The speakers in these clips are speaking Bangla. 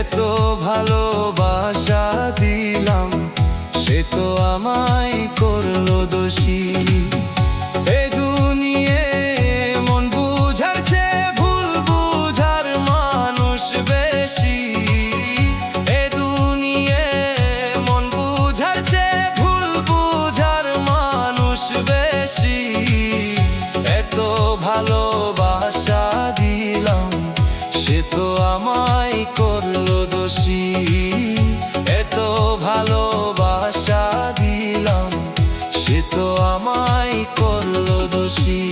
এত ভালোবাসা দিলাম, সে তো আমায় করলো দোষী। এ দুনিয়ায় মন বুঝার চেয়ে ভুল বুঝার মানুষ বেশি। এ দুনিয়ায় মন বুঝার চেয়ে ভুল বুঝার মানুষ বেশি। এত ভালোবাসা দিলাম, সে তো আমায় করলো দোষী। এত ভালোবাসা দিলাম, সে তো আমায় করলো দোষী।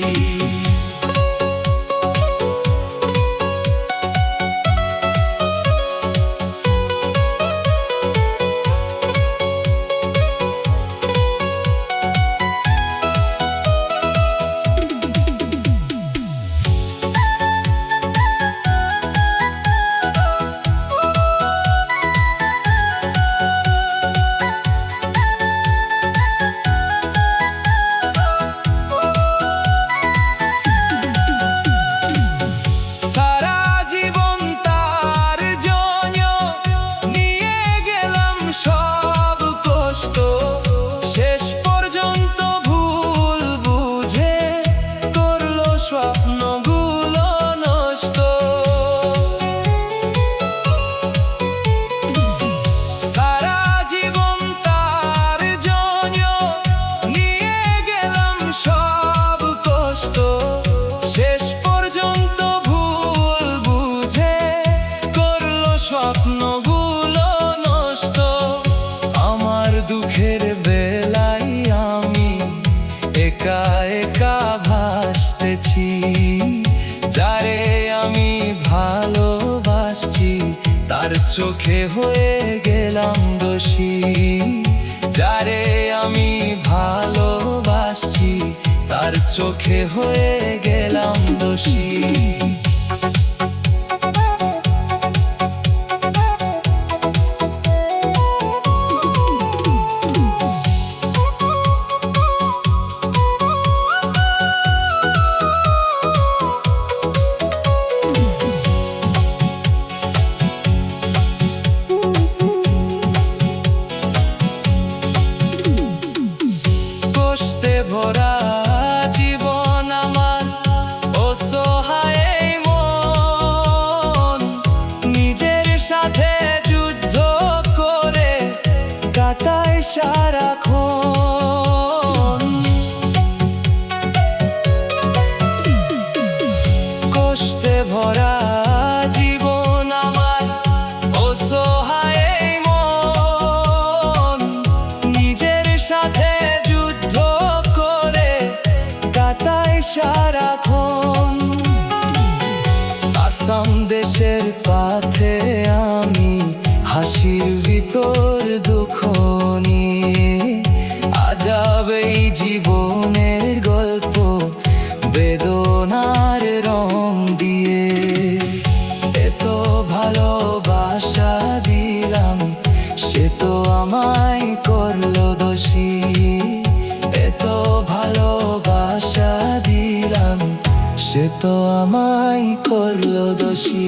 স্বপ্নগুলো নষ্ট। আমার দুঃখের বেলায় আমি একা একা ভাসতেছি। যারে আমি ভালোবাসছি তার চোখে হয়ে গেলাম দোষী। যারে আমি ভালোবাসছি তার চোখে হয়ে গেলাম দোষী। ভরা জীবন আমার, অসহায় মন নিজের সাথে যুদ্ধ করে কাটায় সারাক্ষণ। কষ্টে ভরা জীবন আমার, অসহায় মন নিজের সাথে সারাক্ষণ। আসাম দেশের পথে আমি হাসির ভিতর দুঃখ নিয়ে। আজব এই জীবনের গল্প বেদনার রং দিয়ে। এত ভালোবাসা দিলাম, সে তো আমায় করলো দোষী। এত ভালোবাসা দিলাম, সে তো আমায় করলো দোষী।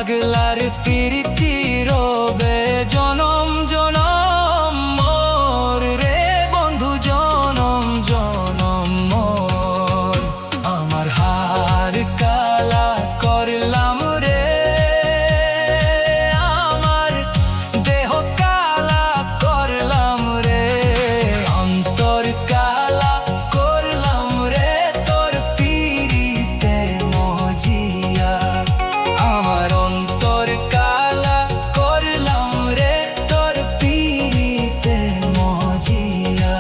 পাগলার প্রীতি রবে জনম জনম মোর রে বন্ধু জনম জনম মোর। আমার হার কালা করলাম রে, আমার দেহ কালা করলাম রে, অন্তর কালা করলাম রে তোর পিরিতে মজিয়া। আমার অন্তর কালা করলাম রে তোর পিরিতে মজিয়া।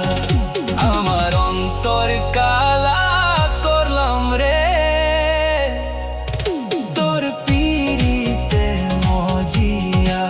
আমার অন্তর কালা করলাম রে তোর পিরিতে মজিয়া।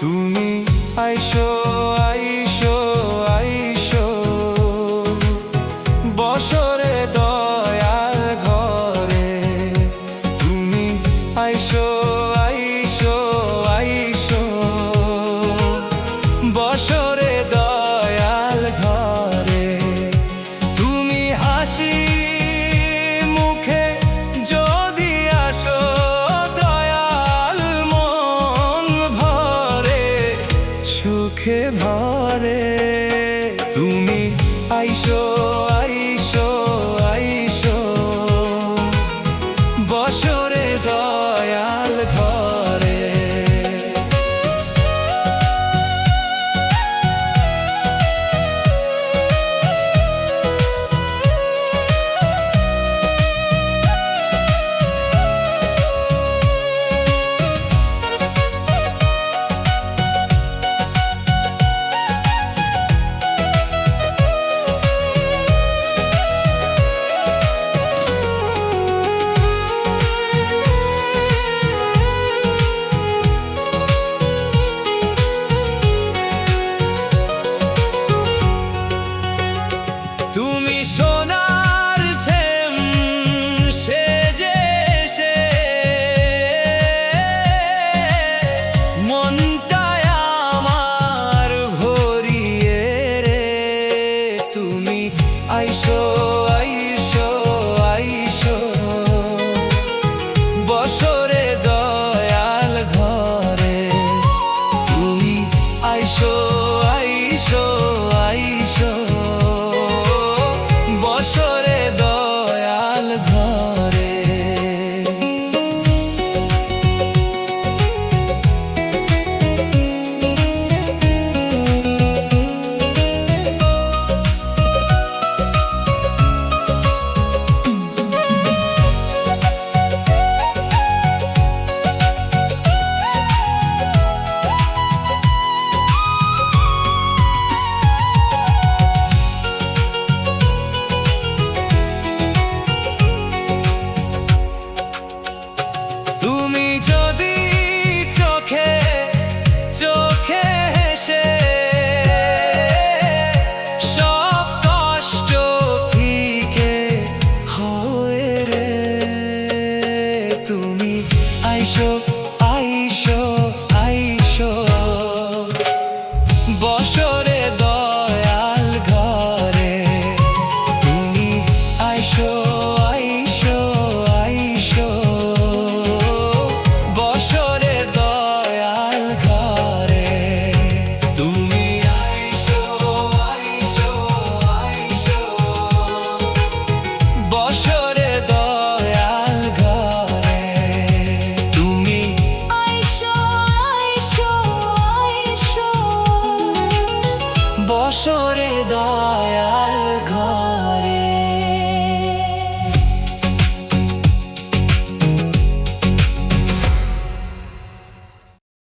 তুমি আইসো আইসো আইসো বছরে দয়াল ঘরে। তুমি আইসো আইসো আইসো বছরে দয়াল ঘরে। তুমি হাসি মুখে যদি আসো দয়াল মন ভরে সুখে ভরে। তুমি আইসো আইসো আইসো বছরে দয়াল ঘরে। তুমি সোনার ঝেম সেজে এসে মনটায় আমার ভরিয়ে রে। তুমি আইসো আইসো আইসো বছরে দয়াল ঘরে। তুমি আইসো আইসো আইসো বছরে দয়াল ঘরে। তুমি যদি চোখে চোখে হেসে সব কষ্ট ফিকে হয়ে রে। তুমি আইসো আইসো আইসো বছরে দয়াল ঘরে। তুমি আইসো আইসো আইসো বছরে দয়াল ঘরে। তুমি